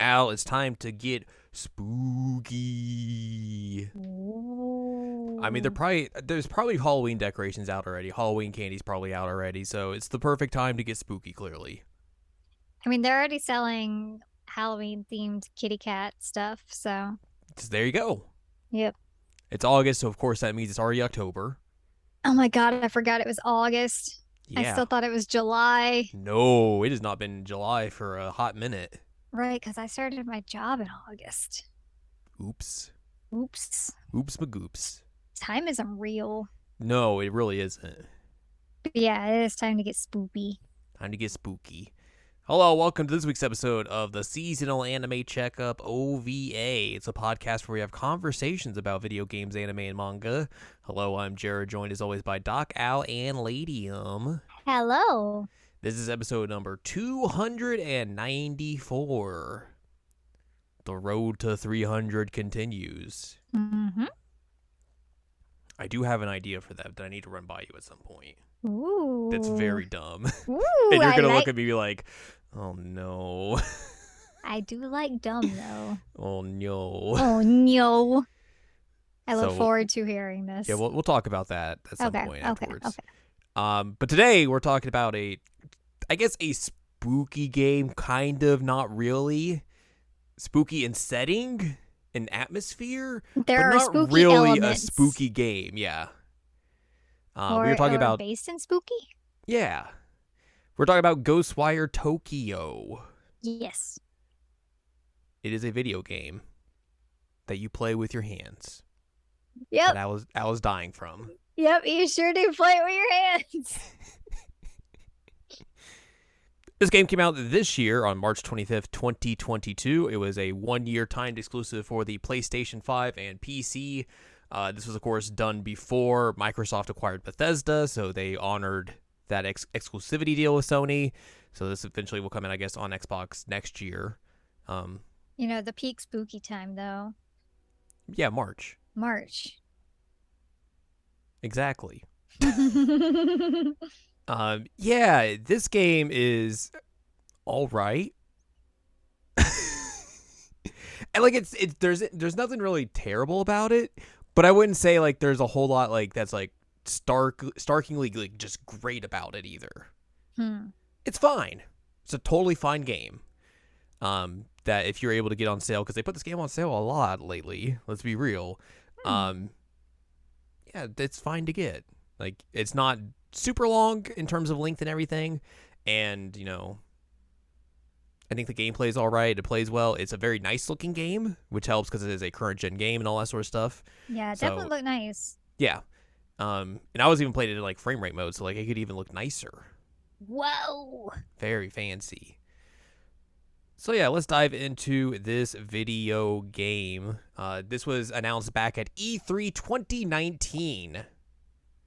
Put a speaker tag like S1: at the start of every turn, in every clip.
S1: Al, it's time to get spooky. I mean,
S2: Ooh.
S1: there's probably Halloween decorations out already. Halloween candy's probably out already, so it's the perfect time to get spooky, clearly.
S2: I mean, they're already selling Halloween themed kitty cat stuff, so
S1: So there you go.
S2: yep.
S1: It's August, so of course that means it's already October.
S2: Oh my God, I forgot it was August. I
S1: Yeah.
S2: still thought it was July.
S1: No, it has not been July for a hot minute.
S2: Right, because I started my job in August.
S1: Oops.
S2: Oops.
S1: Oops magoops.
S2: Time isn't real.
S1: No, it really isn't.
S2: But yeah, it is time to get spoopy.
S1: Time to get spooky. Hello, welcome to this week's episode of the Seasonal Anime Checkup OVA. It's a podcast where we have conversations about video games, anime, and manga. Hello, I'm Jared, joined as always by Doc, Al, and Ladium.
S2: Hello.
S1: This is episode number 294. The road to 300 continues.
S2: Mm-hmm.
S1: I do have an idea for that I need to run by you at some point.
S2: Ooh.
S1: That's very dumb.
S2: Ooh,
S1: And you're
S2: I
S1: going to
S2: like
S1: look at me like, oh no.
S2: I do like dumb though.
S1: Oh no.
S2: Oh no. I look
S1: So,
S2: forward to hearing
S1: yeah,
S2: this.
S1: we'll talk about that at some
S2: Okay,
S1: point
S2: okay,
S1: afterwards.
S2: okay.
S1: But today we're talking about I guess a spooky game, kind of, not really. Spooky in setting, in atmosphere, but
S2: There are
S1: not
S2: spooky
S1: really a
S2: elements.
S1: spooky game. Yeah. We were
S2: Or
S1: talking
S2: or
S1: about,
S2: based in spooky?
S1: yeah, we're talking about Ghostwire Tokyo.
S2: Yes.
S1: It is a video game that you play with your hands that
S2: Yep.
S1: I was dying from.
S2: Yep, you sure do play it with your hands.
S1: This game came out this year on March 25th, 2022. It was a one-year timed exclusive for the PlayStation 5 and PC. This was, of course, done before Microsoft acquired Bethesda, so they honored that exclusivity deal with Sony. So this eventually will come in, I guess, on Xbox next year. Um,
S2: You know, the peak spooky time though.
S1: yeah, March.
S2: March.
S1: Exactly.
S2: Mm-hmm.
S1: Yeah, this game is all right. And like there's nothing really terrible about it, but I wouldn't say like there's a whole lot like that's like starkingly like just great about it either. It's fine. It's a totally fine game. That if you're able to get on sale, because they put this game on sale a lot lately. Let's be real. Um, yeah, it's fine to get. Like it's not super long in terms of length and everything, and I think the gameplay is all right. It plays well. It's a very nice looking game, which helps because it is a current gen game and all that sort of stuff.
S2: Yeah, it
S1: So
S2: definitely looked nice.
S1: yeah, and I was even playing it in like frame rate mode, so like it could even look nicer.
S2: Whoa.
S1: Very fancy. So yeah, let's dive into this video game. This was announced back at E3 2019,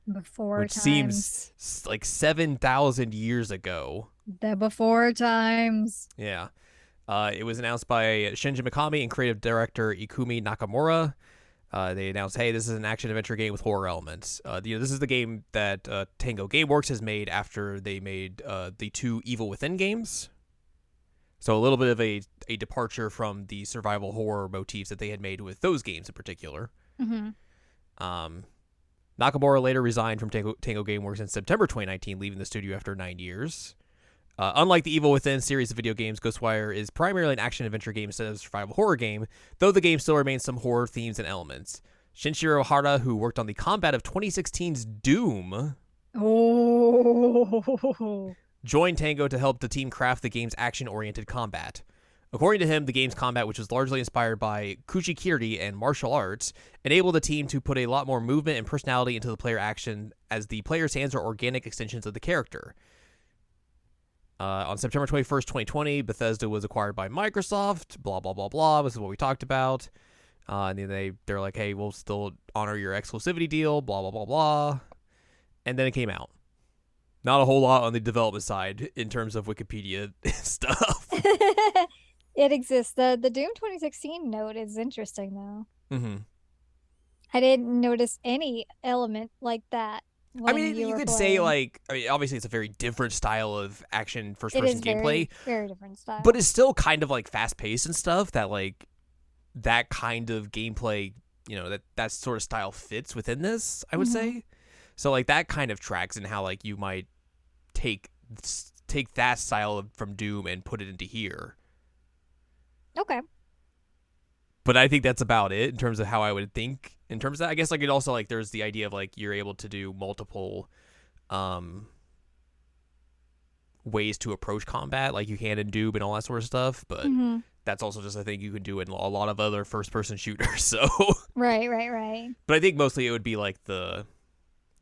S2: Before
S1: which
S2: times.
S1: seems like 7,000 years ago.
S2: The before times.
S1: Yeah. It was announced by Shinji Mikami and creative director Ikumi Nakamura. They announced, hey, this is an action-adventure game with horror elements. This is the game that Tango Gameworks has made after they made the two Evil Within games. So a little bit of a departure from the survival horror motifs that they had made with those games in particular.
S2: Mm-hmm.
S1: Nakamura later resigned from Tango Gameworks in September 2019, leaving the studio after 9 years. Unlike the Evil Within series of video games, Ghostwire is primarily an action-adventure game instead of a survival horror game, though the game still remains some horror themes and elements. Shinshiro Hara, who worked on the combat of 2016's Doom,
S2: Oh.
S1: joined Tango to help the team craft the game's action-oriented combat. According to him, the game's combat, which was largely inspired by kuchikiri and martial arts, enabled the team to put a lot more movement and personality into the player action, as the player's hands are organic extensions of the character. On September 21st, 2020, Bethesda was acquired by Microsoft, blah, blah, blah, blah. This is what we talked about. And then they're like, hey, we'll still honor your exclusivity deal, blah, blah, blah, blah. And then it came out. Not a whole lot on the development side in terms of Wikipedia stuff.
S2: It exists. The Doom 2016 note is interesting though.
S1: Mm-hmm.
S2: I didn't notice any element like that
S1: I mean, you could say obviously it's a very different style of action first-person gameplay.
S2: Very different style.
S1: But it's still kind of like fast-paced and stuff that like that kind of gameplay, that sort of style fits within this, I would say. So like that kind of tracks in how like you might take that style from Doom and put it into here.
S2: Okay.
S1: But I think that's about it in terms of how I would think. In terms of that, I guess like it also like there's the idea of like you're able to do multiple ways to approach combat, like you can in Doom and all that sort of stuff. But that's also just a thing you can do in a lot of other first-person shooters. So
S2: right.
S1: But I think mostly it would be like the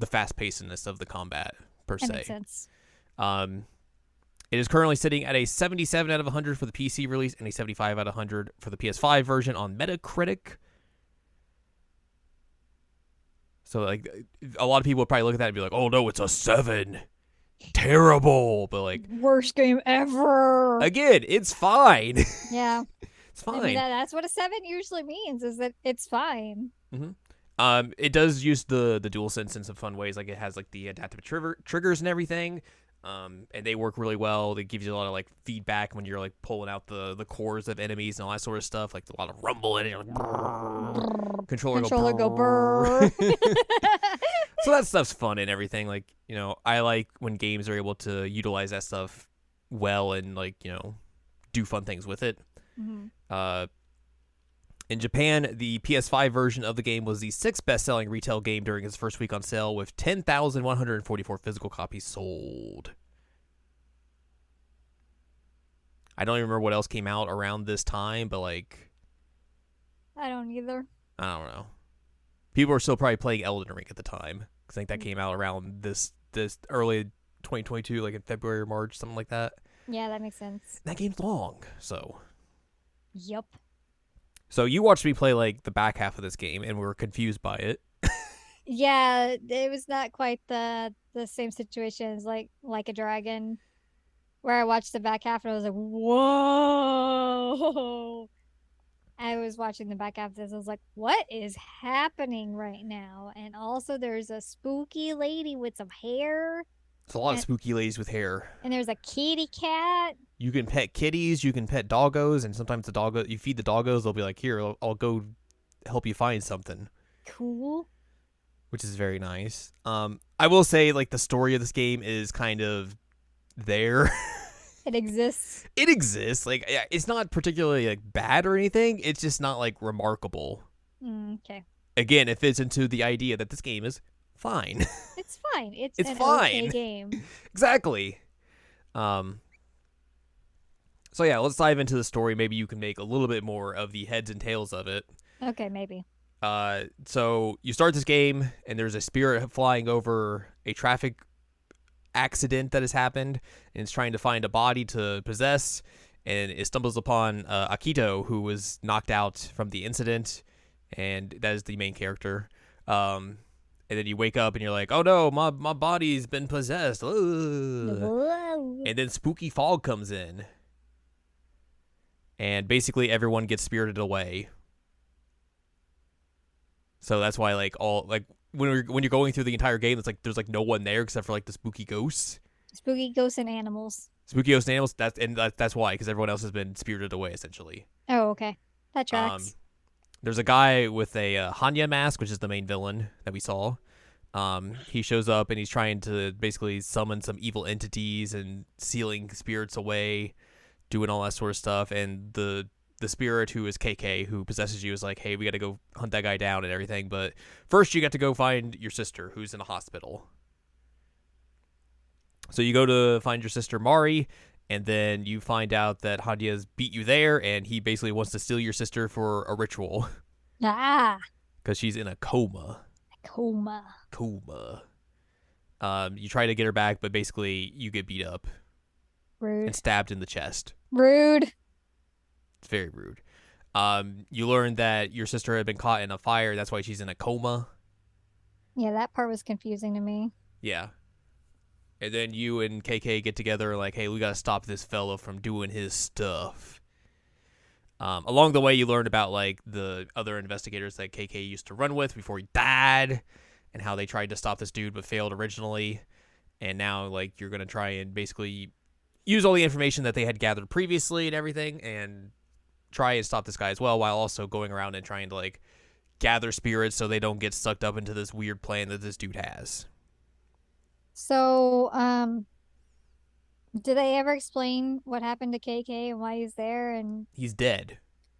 S1: fast-pacedness of the combat per se.
S2: That makes sense.
S1: It is currently sitting at a 77 out of 100 for the PC release and a 75 out of 100 for the PS5 version on Metacritic. So, like, a lot of people would probably look at that and be like, oh, no, it's a 7. Terrible. But, like...
S2: worst game ever.
S1: Again, it's fine.
S2: Yeah.
S1: It's fine.
S2: I mean, that's what a 7 usually means, is that it's fine.
S1: It does use the DualSense in some fun ways. Like, it has, like, the adaptive triggers and everything. And they work really well. They give you a lot of like feedback when you're like pulling out the cores of enemies and all that sort of stuff. Like a lot of rumble in it. Like, controller go brrr. So that stuff's fun and everything. Like, I like when games are able to utilize that stuff well and like, do fun things with it. In Japan, the PS5 version of the game was the 6th best-selling retail game during its first week on sale, with 10,144 physical copies sold. I don't even remember what else came out around this time, but like...
S2: I don't either.
S1: I don't know. People were still probably playing Elden Ring at the time, because I think that came out around this early 2022, like in February or March, something like that.
S2: Yeah, that makes sense.
S1: That game's long, so...
S2: Yep.
S1: So you watched me play like the back half of this game, and we were confused by it.
S2: Yeah, it was not quite the same situation as like a Dragon, where I watched the back half and I was like, whoa. I was watching the back half of this. I was like, what is happening right now? And also there's a spooky lady with some hair.
S1: There's a lot of spooky ladies with hair.
S2: And there's a kitty cat.
S1: You can pet kitties, you can pet doggos, and sometimes you feed the doggos, they'll be like, here, I'll go help you find something.
S2: Cool.
S1: Which is very nice. I will say, like, the story of this game is kind of there.
S2: It exists.
S1: It exists. Like, yeah, it's not particularly, like, bad or anything. It's just not, like, remarkable.
S2: Okay.
S1: Again, it fits into the idea that this game is fine.
S2: It's fine. It's an
S1: fine.
S2: okay game.
S1: Exactly. So yeah, let's dive into the story. Maybe you can make a little bit more of the heads and tails of it.
S2: Okay, maybe.
S1: So you start this game, and there's a spirit flying over a traffic accident that has happened, and it's trying to find a body to possess, and it stumbles upon Akito, who was knocked out from the incident, and that is the main character. And then you wake up and you're like, oh no, my body's been possessed. Ugh. And then spooky fog comes in. And basically everyone gets spirited away. So that's why when you're going through the entire game, it's like there's like no one there except for like the spooky ghosts.
S2: Spooky ghosts and animals.
S1: Spooky ghosts and animals. That's why, because everyone else has been spirited away essentially.
S2: Oh, okay. That tracks.
S1: There's a guy with a Hanya mask, which is the main villain that we saw. He shows up and he's trying to basically summon some evil entities and sealing spirits away, doing all that sort of stuff. And the spirit who is KK, who possesses you, is like, hey, we got to go hunt that guy down and everything. But first you got to go find your sister, who's in a hospital. So you go to find your sister, Mari, and then you find out that Hanya's beat you there, and he basically wants to steal your sister for a ritual.
S2: Ah.
S1: Because she's in a coma. Coma. You try to get her back, but basically you get beat up.
S2: Rude.
S1: And stabbed in the chest.
S2: Rude.
S1: It's very rude. You learn that your sister had been caught in a fire. That's why she's in a coma.
S2: Yeah, that part was confusing to me.
S1: Yeah. And then you and KK get together like, hey, we got to stop this fella from doing his stuff. Along the way, you learned about like the other investigators that KK used to run with before he died. and how they tried to stop this dude but failed originally, and now like you're gonna try and basically use all the information that they had gathered previously and everything, and try and stop this guy as well, while also going around and trying to like gather spirits so they don't get sucked up into this weird plan that this dude has.
S2: So, did they ever explain what happened to KK and why he's there? And
S1: He's dead.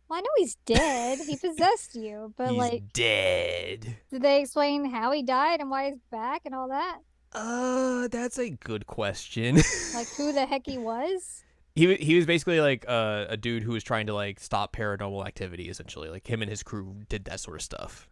S2: well, I know he's dead. He possessed you, but
S1: He's
S2: like,
S1: dead.
S2: did they explain how he died and why he's back and all that?
S1: That's a good question.
S2: Like who the heck he was?
S1: He was basically like a dude who was trying to like stop paranormal activity, essentially. Like him and his crew did that sort of stuff.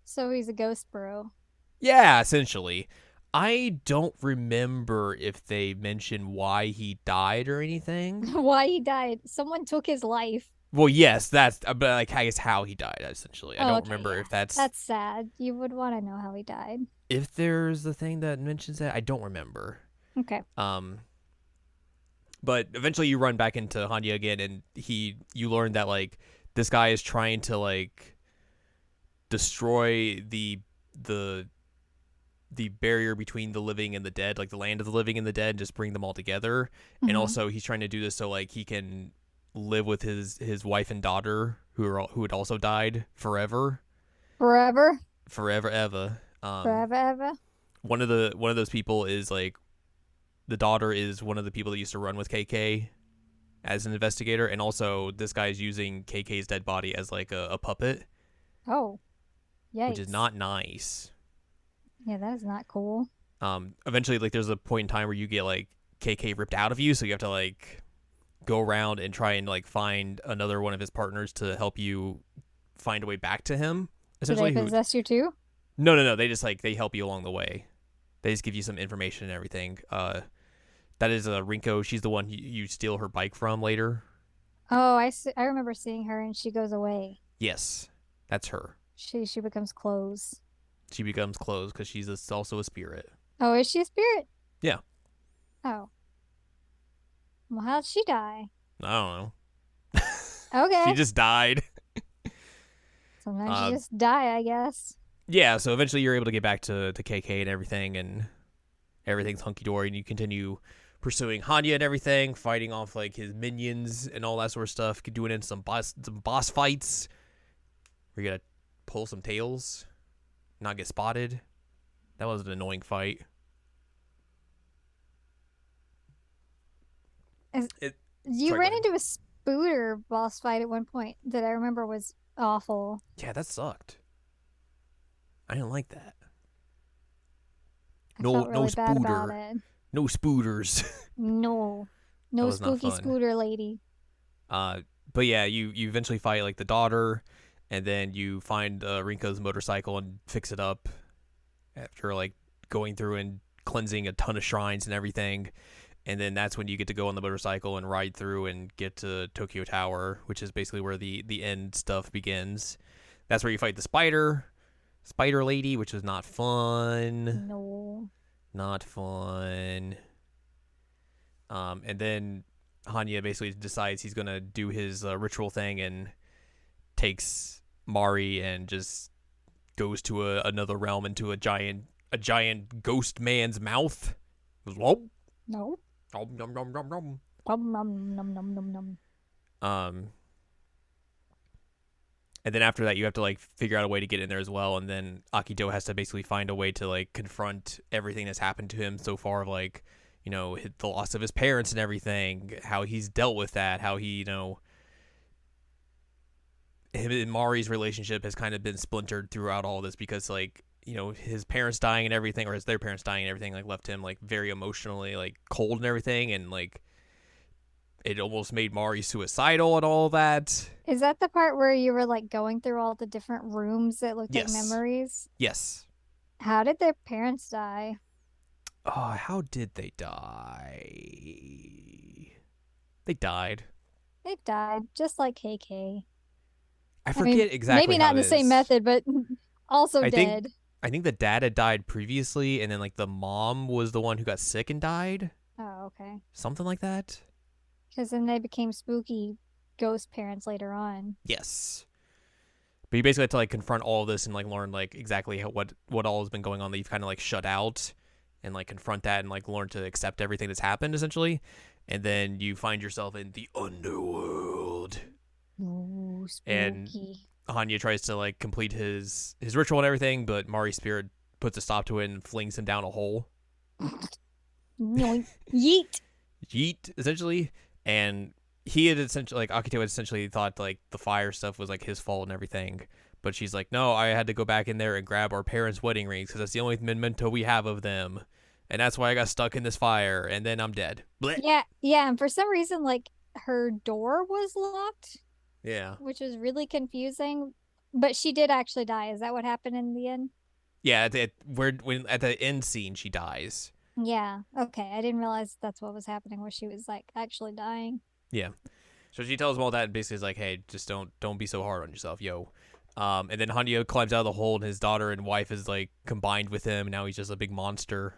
S2: So he's a ghost bro.
S1: Yeah, essentially. I don't remember if they mentioned why he died or anything.
S2: Why he died? Someone took his life.
S1: Well, yes, that's but like I guess how he died essentially. I don't
S2: Okay,
S1: remember
S2: yeah.
S1: if that's
S2: sad. You would want to know how he died.
S1: if there's a thing that mentions that. I don't remember.
S2: Okay.
S1: But eventually you run back into Hanya again, and you learn that like this guy is trying to like destroy the barrier between the living and the dead, like the land of the living and the dead, and just bring them all together.
S2: Mm-hmm.
S1: And also he's trying to do this so like he can live with his wife and daughter who had also died forever.
S2: Forever
S1: Ever.
S2: Forever ever.
S1: One of those people is like the daughter is one of the people that used to run with KK as an investigator, and also this guy is using KK's dead body as like a puppet.
S2: Oh, yikes.
S1: Which is not nice.
S2: Yeah, that is not cool.
S1: Eventually, like, there's a point in time where you get like KK ripped out of you, so you have to like go around and try and like find another one of his partners to help you find a way back to him. Essentially,
S2: do they possess you too?
S1: No. They just like they help you along the way. They just give you some information and everything. That is Rinko. She's the one you steal her bike from later.
S2: Oh, I remember seeing her, and she goes away.
S1: Yes, that's her.
S2: She becomes clothes.
S1: She becomes clothes because she's also a spirit.
S2: Oh, is she a spirit?
S1: Yeah.
S2: Oh. Well, how'd she die?
S1: I don't know.
S2: Okay.
S1: She just died.
S2: Sometimes you just die, I guess.
S1: Yeah, so eventually you're able to get back to KK and everything, and everything's hunky-dory, and you continue pursuing Hanya and everything, fighting off like his minions and all that sort of stuff, doing in some boss fights. We're gonna pull some tails, not get spotted. That was an annoying fight.
S2: You ran into a Spooter boss fight at one point that I remember was awful.
S1: Yeah, that sucked. I didn't like that.
S2: I felt really bad about it.
S1: No spooters.
S2: No spooky scooter lady.
S1: But yeah, you eventually fight like the daughter, and then you find Rinko's motorcycle and fix it up after like going through and cleansing a ton of shrines and everything. And then that's when you get to go on the motorcycle and ride through and get to Tokyo Tower, which is basically where the end stuff begins. That's where you fight the spider lady, which was not fun.
S2: No.
S1: Not fun. And then Hanya basically decides he's going to do his ritual thing and takes Mari and just goes to another realm into a giant ghost man's mouth. Goes, whoa.
S2: No.
S1: Nom, nom, nom, nom, nom.
S2: Nom, nom, nom, nom, nom, nom.
S1: And then after that, you have to like figure out a way to get in there as well. And then Akito has to basically find a way to like confront everything that's happened to him so far, of like, you know, the loss of his parents and everything, how he's dealt with that, how he, you know, him and Mari's relationship has kind of been splintered throughout all this because, like, you know, his parents dying and everything, or their parents dying and everything, like, left him like very emotionally like cold and everything, and like it almost made Mari suicidal and all that.
S2: Is that the part where you were like going through all the different rooms that looked like memories?
S1: Yes.
S2: How did their parents die?
S1: Oh, how did they die? They died.
S2: They died, just like KK.
S1: I forget exactly.
S2: Maybe not in the same method, but also dead.
S1: I think the dad had died previously, and then like the mom was the one who got sick and died.
S2: Oh, okay.
S1: Something like that. Because
S2: then they became spooky ghost parents later on.
S1: Yes. But you basically have to like confront all of this and like learn like exactly what all has been going on that you've kind of like shut out, and like confront that and like learn to accept everything that's happened essentially. And then you find yourself in the underworld.
S2: Ooh,
S1: And
S2: spooky.
S1: Hanya tries to like complete his ritual and everything, but Mari's spirit puts a stop to it and flings him down a hole.
S2: Yoink. Yeet.
S1: Yeet, essentially. And he had essentially like Akito had essentially thought like the fire stuff was like his fault and everything. But she's like, no, I had to go back in there and grab our parents' wedding rings because that's the only memento we have of them. And that's why I got stuck in this fire, and then I'm dead. Blech.
S2: Yeah, yeah, and for some reason, like her door was locked,
S1: Yeah.
S2: which was really confusing. But she did actually die. Is that what happened in the end?
S1: Yeah, at the end scene she dies.
S2: Yeah. Okay. I didn't realize that's what was happening, where she was like actually dying.
S1: Yeah. So she tells him all that and basically is like, hey, just don't be so hard on yourself, yo. And then Hanyo climbs out of the hole and his daughter and wife is like combined with him, and now he's just a big monster.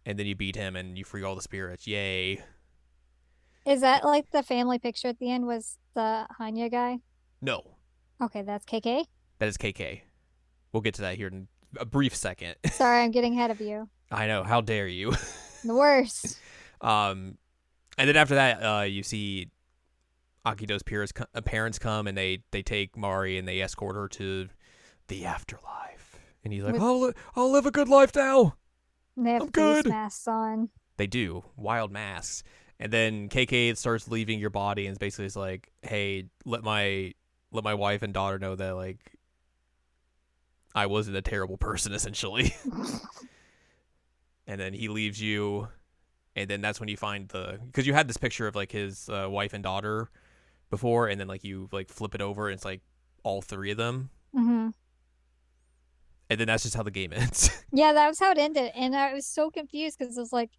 S1: And then you beat him and you free all the spirits. Yay.
S2: Is that like the family picture at the end was the Hanya guy?
S1: No,
S2: Okay, that's KK.
S1: that is KK. We'll get to that here in a brief second.
S2: Sorry, I'm getting ahead of you.
S1: I know, how dare you.
S2: The worst.
S1: And then after that, you see Akito's parents come and they take Mari and they escort her to the afterlife. And he's like, I'll live a good life now.
S2: They have
S1: I'm good.
S2: face masks on.
S1: They do. Wild masks. And then KK starts leaving your body and basically is like, hey, let my wife and daughter know that like I wasn't a terrible person essentially. And then he leaves you, and then that's when you find because you had this picture of like his wife and daughter before, and then like you like flip it over and it's like all three of them.
S2: Mm-hmm.
S1: And then that's just how the game ends.
S2: Yeah, that was how it ended. And I was so confused because it was like,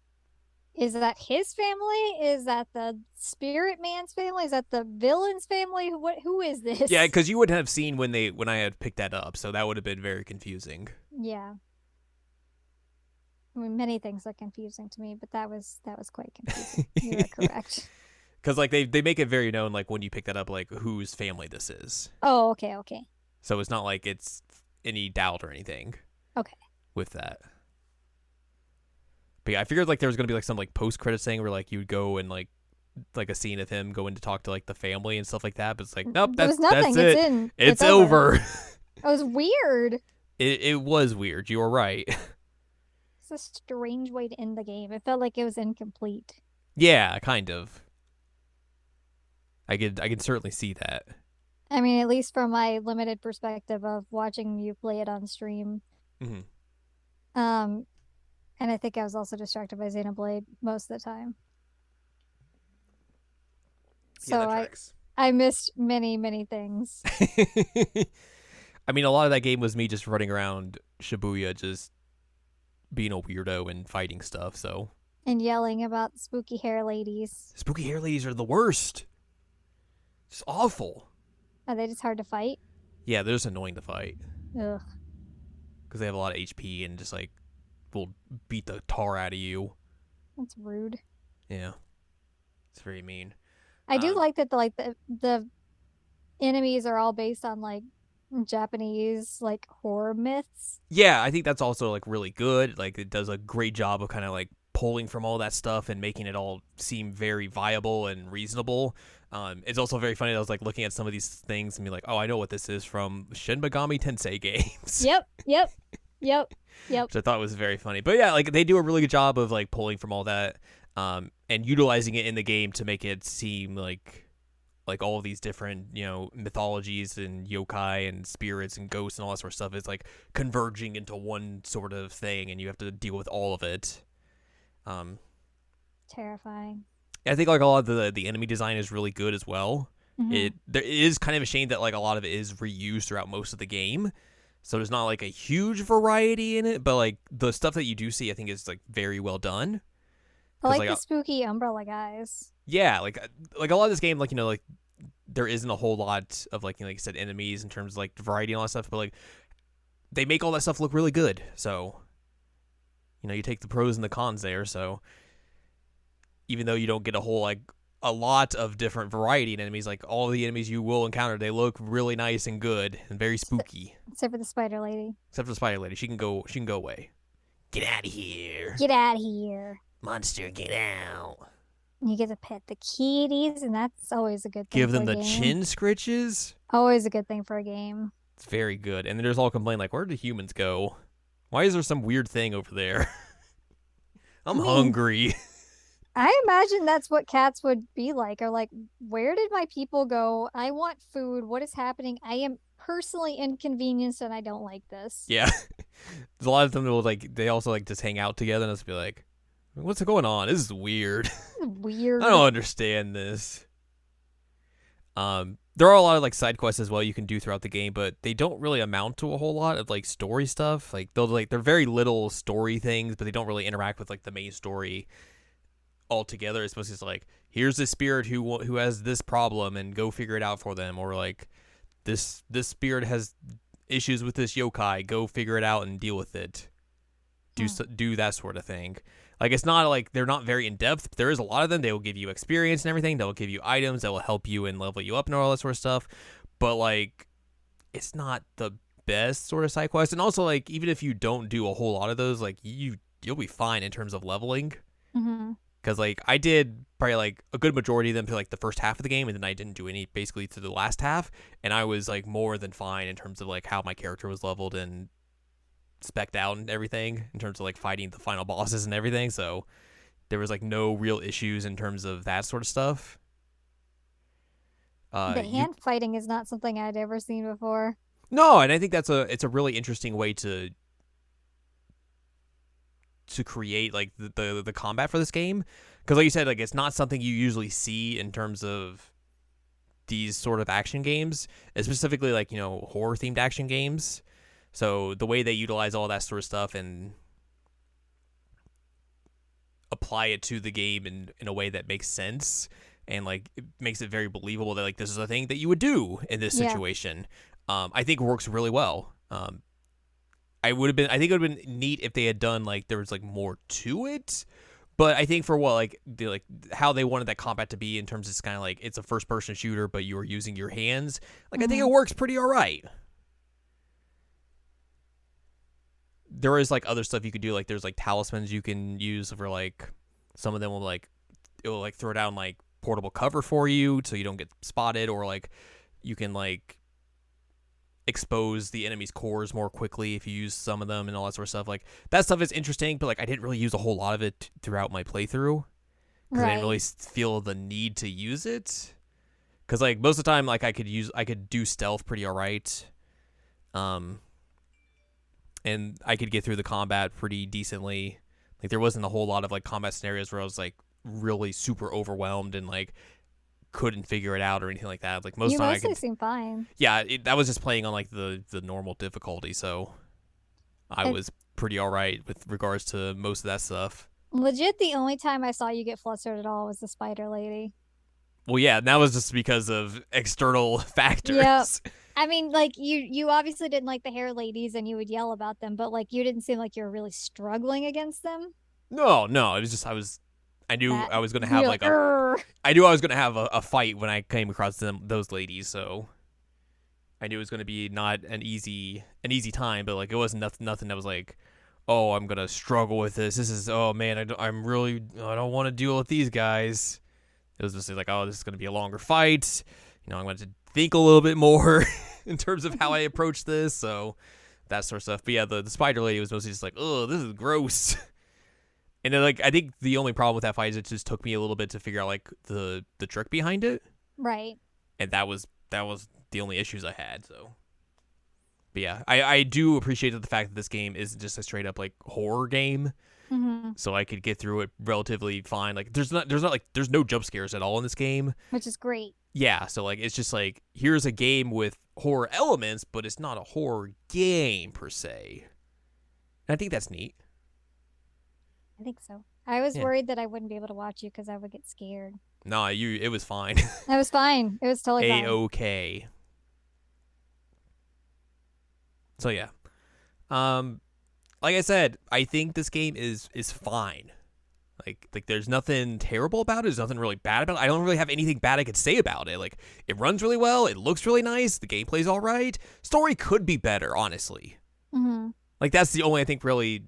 S2: is that his family? Is that the spirit man's family? Is that the villain's family? Who is this?
S1: Yeah, because you wouldn't have seen when I had picked that up, so that would have been very confusing.
S2: Yeah. I mean, many things are confusing to me, but that was quite confusing. You are correct.
S1: Because like they make it very known like when you pick that up like whose family this is.
S2: Oh, okay.
S1: So it's not like it's any doubt or anything.
S2: Okay.
S1: With that. But yeah, I figured like there was gonna be like some like post credits thing where like you'd go and like a scene of him going to talk to like the family and stuff like that. But it's like nope, that's it. It's over.
S2: It was weird.
S1: It was weird. You were right.
S2: It's a strange way to end the game. It felt like it was incomplete.
S1: Yeah, kind of. I can certainly see that.
S2: I mean, at least from my limited perspective of watching you play it on stream.
S1: Mm-hmm.
S2: And I think I was also distracted by Xenoblade most of the time. So
S1: yeah,
S2: I missed many things.
S1: I mean, a lot of that game was me just running around Shibuya, just being a weirdo and fighting stuff. So
S2: and yelling about spooky hair ladies.
S1: Spooky hair ladies are the worst. It's awful.
S2: Are they just hard to fight?
S1: Yeah, they're just annoying to fight.
S2: Ugh.
S1: Because they have a lot of HP and just like will beat the tar out of you.
S2: That's rude.
S1: Yeah, it's very mean.
S2: I do like that the enemies are all based on like Japanese like horror myths.
S1: Yeah, I think that's also like really good. Like it does a great job of kind of like pulling from all that stuff and making it all seem very viable and reasonable. It's also very funny that I was like looking at some of these things and be like, oh, I know what this is from Shin Megami Tensei games.
S2: Yep.
S1: Which I thought was very funny. But yeah, like they do a really good job of like pulling from all that and utilizing it in the game to make it seem like all of these different, you know, mythologies and yokai and spirits and ghosts and all that sort of stuff is like converging into one sort of thing, and you have to deal with all of it.
S2: Terrifying.
S1: I think like a lot of the enemy design is really good as well.
S2: Mm-hmm.
S1: It is kind of a shame that like a lot of it is reused throughout most of the game. So there's not like a huge variety in it, but like the stuff that you do see I think is like very well done.
S2: I like the spooky umbrella guys.
S1: Yeah, like a lot of this game, like, you know, like there isn't a whole lot of like, you know, like you said, enemies in terms of like variety and all that stuff, but like they make all that stuff look really good. So, you know, you take the pros and the cons there. So even though you don't get a whole like a lot of different variety in enemies. Like all the enemies you will encounter, they look really nice and good and very spooky.
S2: Except for the spider lady.
S1: Except for the spider lady, she can go away. Get out of here.
S2: Get out of here.
S1: Monster, get out.
S2: You get to pet the kitties, and that's always a good thing.
S1: Give them
S2: for
S1: the
S2: a game.
S1: chin scritches.
S2: Always a good thing for a game.
S1: It's very good. And then there's all complain like, where did humans go? Why is there some weird thing over there? I'm hungry.
S2: I imagine that's what cats would be like. Or like, where did my people go? I want food. What is happening? I am personally inconvenienced, and I don't like this.
S1: Yeah. There's a lot of them that will like, they also like just hang out together and just be like, what's going on? This is weird.
S2: Weird.
S1: I don't understand this. There are a lot of like side quests as well you can do throughout the game, but they don't really amount to a whole lot of like story stuff. Like they're very little story things, but they don't really interact with like the main story altogether. It's mostly just like, here's a spirit who has this problem and go figure it out for them, or like this spirit has issues with this yokai, go figure it out and deal with it. Do that sort of thing. Like, it's not like they're not very in depth. There is a lot of them. They will give you experience and everything. They'll give you items that will help you and level you up and all that sort of stuff. But like, it's not the best sort of side quest. And also, like, even if you don't do a whole lot of those, like you'll be fine in terms of leveling. Because like I did probably like a good majority of them for like the first half of the game, and then I didn't do any basically to the last half, and I was like more than fine in terms of like how my character was leveled and specced out and everything in terms of like fighting the final bosses and everything. So there was like no real issues in terms of that sort of stuff.
S2: The hand fighting is not something I'd ever seen before.
S1: No, and I think it's a really interesting way to create like the combat for this game, because like you said, like it's not something you usually see in terms of these sort of action games, specifically like, you know, horror themed action games. So the way they utilize all that sort of stuff and apply it to the game in a way that makes sense and like it makes it very believable that like this is a thing that you would do in this situation, I think works really well. I think it would have been neat if they had done like there was like more to it, but I think for what like how they wanted that combat to be in terms of it's kind of like it's a first person shooter but you are using your hands, like I think it works pretty all right. There is like other stuff you could do, like there's like talismans you can use for like some of them will like it will like throw down like portable cover for you so you don't get spotted, or like you can like expose the enemy's cores more quickly if you use some of them and all that sort of stuff. Like that stuff is interesting, but like I didn't really use a whole lot of it throughout my playthrough because I didn't really feel the need to use it, because like most of the time like I could do stealth pretty all right, and I could get through the combat pretty decently. Like there wasn't a whole lot of like combat scenarios where I was like really super overwhelmed and like couldn't figure it out or anything like that. Like most of the time
S2: mostly seem fine.
S1: Yeah, that was just playing on like the normal difficulty, so I was pretty all right with regards to most of that stuff.
S2: Legit, the only time I saw you get flustered at all was the spider lady.
S1: Well, yeah, and that was just because of external factors.
S2: Yep. I mean, like you obviously didn't like the hair ladies and you would yell about them, but like you didn't seem like you were really struggling against them.
S1: No, it was just I knew I was gonna have like I knew I was gonna have a fight when I came across those ladies, so I knew it was gonna be not an easy time, but like it wasn't nothing that was like, oh, I'm gonna struggle with this. This is, oh man, I don't want to deal with these guys. It was just like, oh, this is gonna be a longer fight. You know, I'm going to think a little bit more in terms of how I approach this, so that sort of stuff. But yeah, the spider lady was mostly just like, oh, this is gross. And then, like, I think the only problem with that fight is it just took me a little bit to figure out like the trick behind it.
S2: Right.
S1: And that was the only issues I had. So, but yeah, I do appreciate the fact that this game isn't just a straight up like horror game. So I could get through it relatively fine. Like there's no jump scares at all in this game,
S2: which is great.
S1: Yeah, so like it's just like here's a game with horror elements, but it's not a horror game per se. And I think that's neat.
S2: I think so. I was worried that I wouldn't be able to watch you because I would get scared.
S1: No, it was fine.
S2: It was fine. It was totally fine.
S1: A-okay. So yeah. Like I said, I think this game is fine. Like there's nothing terrible about it. There's nothing really bad about it. I don't really have anything bad I could say about it. Like, it runs really well. It looks really nice. The gameplay's all right. Story could be better, honestly.
S2: Mm-hmm.
S1: Like, that's the only, I think, really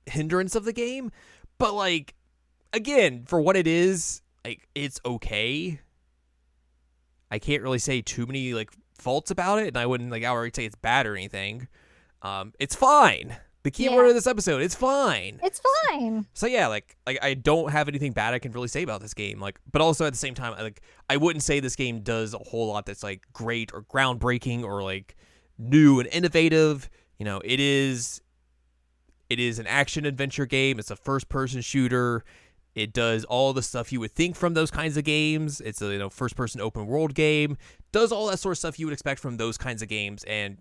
S1: hindrance of the game. But, like, again, for what it is, like, it's okay. I can't really say too many, like, faults about it, and I wouldn't, like, outright say it's bad or anything. It's fine. The key word of this episode, it's fine.
S2: It's fine.
S1: So yeah, like I don't have anything bad I can really say about this game. Like, but also at the same time, like, I wouldn't say this game does a whole lot that's like great or groundbreaking or like new and innovative. You know, it is an action adventure game. It's a first person shooter. It does all the stuff you would think from those kinds of games. It's a first person open world game. Does all that sort of stuff you would expect from those kinds of games, and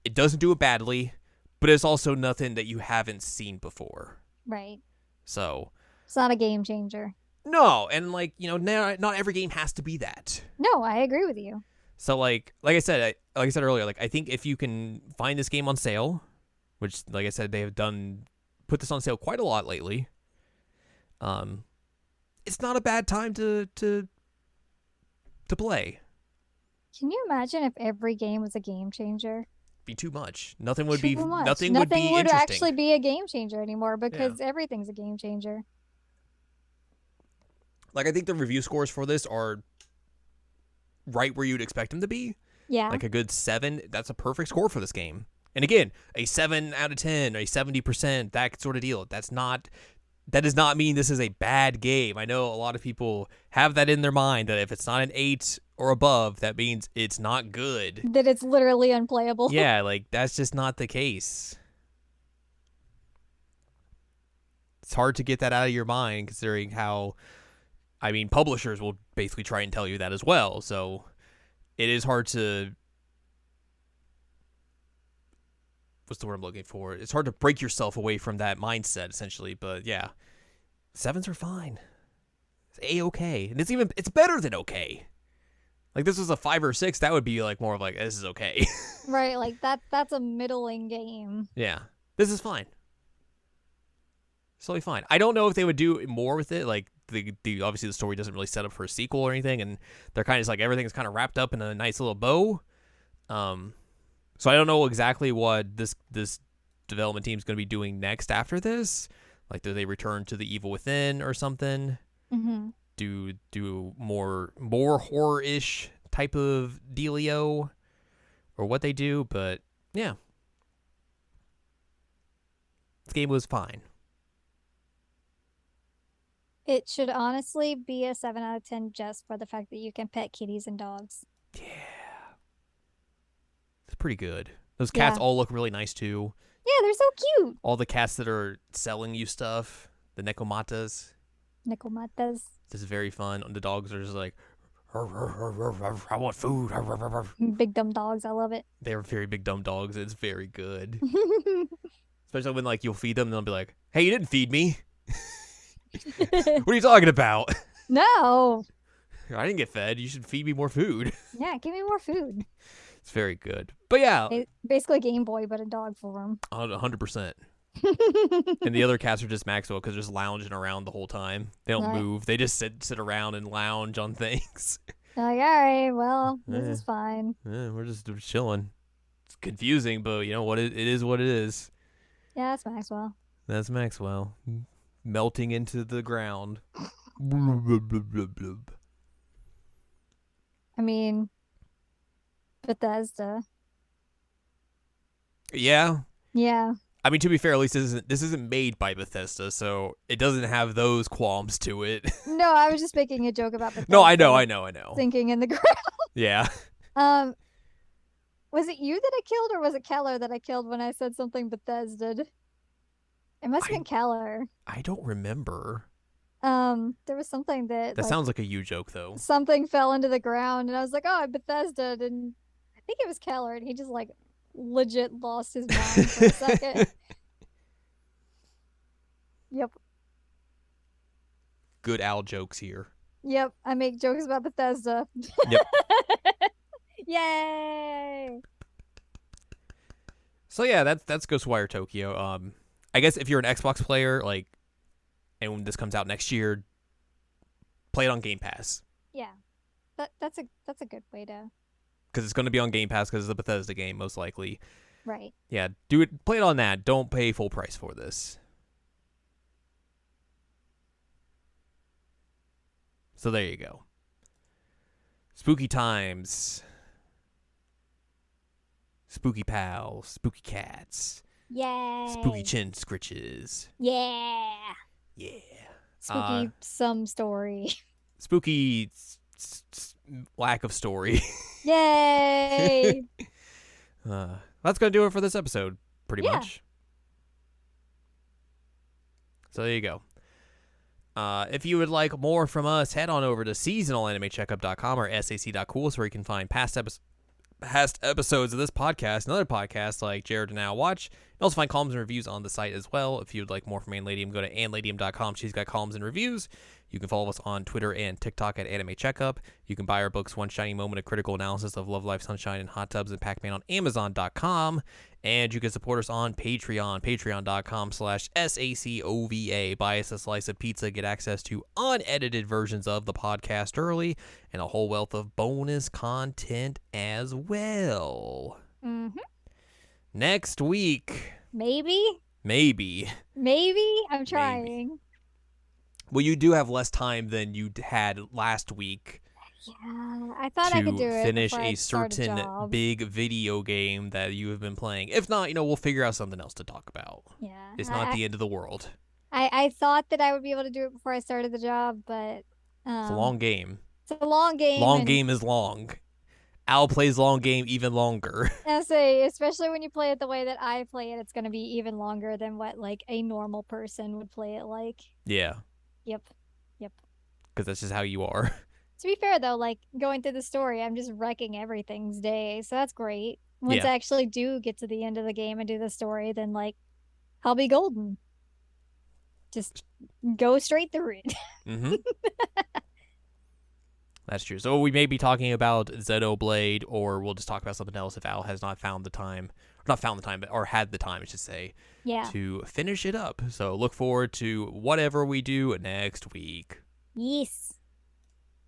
S1: it doesn't do it badly. But it's also nothing that you haven't seen before.
S2: Right.
S1: So.
S2: It's not a game changer.
S1: No, and like, not every game has to be that.
S2: No, I agree with you.
S1: So like I said earlier, like, I think if you can find this game on sale, which, like I said, they have put this on sale quite a lot lately. It's not a bad time to play.
S2: Can you imagine if every game was a game changer?
S1: Be too much. Nothing would be
S2: Nothing
S1: would be
S2: would
S1: interesting.
S2: actually be a game changer anymore because everything's a game changer.
S1: Like, I think the review scores for this are right where you'd expect them to be.
S2: Yeah.
S1: Like a good 7, that's a perfect score for this game. And again, a 7 out of 10, a 70%, that sort of deal. That does not mean this is a bad game. I know a lot of people have that in their mind, that if it's not an 8 or above, that means it's not good.
S2: That it's literally unplayable.
S1: Yeah, like, that's just not the case. It's hard to get that out of your mind, considering how, I mean, publishers will basically try and tell you that as well. So it is hard to, what's the word I'm looking for? It's hard to break yourself away from that mindset, essentially. But yeah, 7s are fine. It's A-okay. And it's better than okay. Like, this was a 5 or 6, that would be like more of like, this is okay.
S2: Right, like that's a middling game.
S1: Yeah. This is fine. It's totally fine. I don't know if they would do more with it. Like, the obviously the story doesn't really set up for a sequel or anything, and they're kind of just like, everything's kind of wrapped up in a nice little bow. So I don't know exactly what this development team is going to be doing next after this. Like, do they return to the Evil Within or something?
S2: Mm-hmm.
S1: Do more horror-ish type of dealio, or what they do? But yeah, this game was fine.
S2: It should honestly be a 7 out of 10 just for the fact that you can pet kitties and dogs.
S1: Yeah. It's pretty good. Those cats all look really nice too.
S2: Yeah, they're so cute.
S1: All the cats that are selling you stuff, the Nekomatas.
S2: Nekomatas.
S1: This is very fun. The dogs are just like, I want food.
S2: Big dumb dogs. I love it.
S1: They're very big dumb dogs. It's very good. Especially when, like, you'll feed them and they'll be like, hey, you didn't feed me. What are you talking about?
S2: No.
S1: I didn't get fed. You should feed me more food.
S2: Yeah, give me more food.
S1: It's very good. But yeah.
S2: Basically Game Boy, but a dog form.
S1: 100%. And the other cats are just Maxwell because they're just lounging around the whole time. They don't move. They just sit around and lounge on things.
S2: They're like, all right, well, this is fine.
S1: We're just chilling. It's confusing, but you know what? It is what it is.
S2: Yeah, that's Maxwell.
S1: That's Maxwell. Melting into the ground.
S2: I mean, Bethesda.
S1: Yeah.
S2: Yeah.
S1: I mean, to be fair, at least this isn't made by Bethesda, so it doesn't have those qualms to it.
S2: No, I was just making a joke about Bethesda.
S1: No, I know.
S2: Sinking in the ground.
S1: Yeah.
S2: Was it you that I killed, or was it Keller that I killed when I said something Bethesda? It must have been Keller.
S1: I don't remember.
S2: There was something that
S1: sounds like a you joke, though.
S2: Something fell into the ground, and I was like, "Oh, Bethesda," and I think it was Keller, and he just like legit lost his mind for a second. Yep.
S1: Good Al jokes here.
S2: Yep, I make jokes about Bethesda.
S1: Yep.
S2: Yay!
S1: So yeah, that's Ghostwire Tokyo. I guess if you're an Xbox player, like, and when this comes out next year, play it on Game Pass.
S2: Yeah, that's a good way to.
S1: Because it's going to be on Game Pass because it's a Bethesda game, most likely.
S2: Right.
S1: Yeah, do it. Play it on that. Don't pay full price for this. So there you go. Spooky times. Spooky pals. Spooky cats.
S2: Yay.
S1: Spooky chin scritches.
S2: Yeah.
S1: Yeah.
S2: Spooky some story.
S1: Spooky lack of story.
S2: Yay.
S1: That's going to do it for this episode, pretty much. So there you go. If you would like more from us, head on over to seasonalanimecheckup.com or sac.cool, where you can find past episodes of this podcast and other podcasts like Jared and Now Watch. You can also find columns and reviews on the site as well. If you'd like more from AnneLadium, go to AnneLadium.com. She's got columns and reviews. You can follow us on Twitter and TikTok at Anime Checkup. You can buy our books, One Shiny Moment, A Critical Analysis of Love, Life, Sunshine, and Hot Tubs and Pac-Man on Amazon.com. And you can support us on Patreon, patreon.com/SACOVA. Buy us a slice of pizza, get access to unedited versions of the podcast early, and a whole wealth of bonus content as well.
S2: Mm-hmm.
S1: Next week.
S2: Maybe? I'm trying.
S1: Maybe. Well, you do have less time than you had last week.
S2: Yeah, I thought I could do it.
S1: Finish a certain big video game that you have been playing. If not, we'll figure out something else to talk about.
S2: Yeah.
S1: It's not the end of the world.
S2: I thought that I would be able to do it before I started the job, but
S1: it's a long game.
S2: It's a long game.
S1: Long game is long. Al plays long game even longer.
S2: I say, especially when you play it the way that I play it, it's going to be even longer than what like a normal person would play it like.
S1: Yeah.
S2: Yep.
S1: Because that's just how you are.
S2: To be fair, though, like going through the story, I'm just wrecking everything's day, so that's great. Once I actually do get to the end of the game and do the story, then like I'll be golden. Just go straight through it.
S1: Mm-hmm. That's true. So we may be talking about Xenoblade, or we'll just talk about something else if Al has not found the time. Not found the time, or had the time, I should say, to finish it up. So look forward to whatever we do next week.
S2: Yes.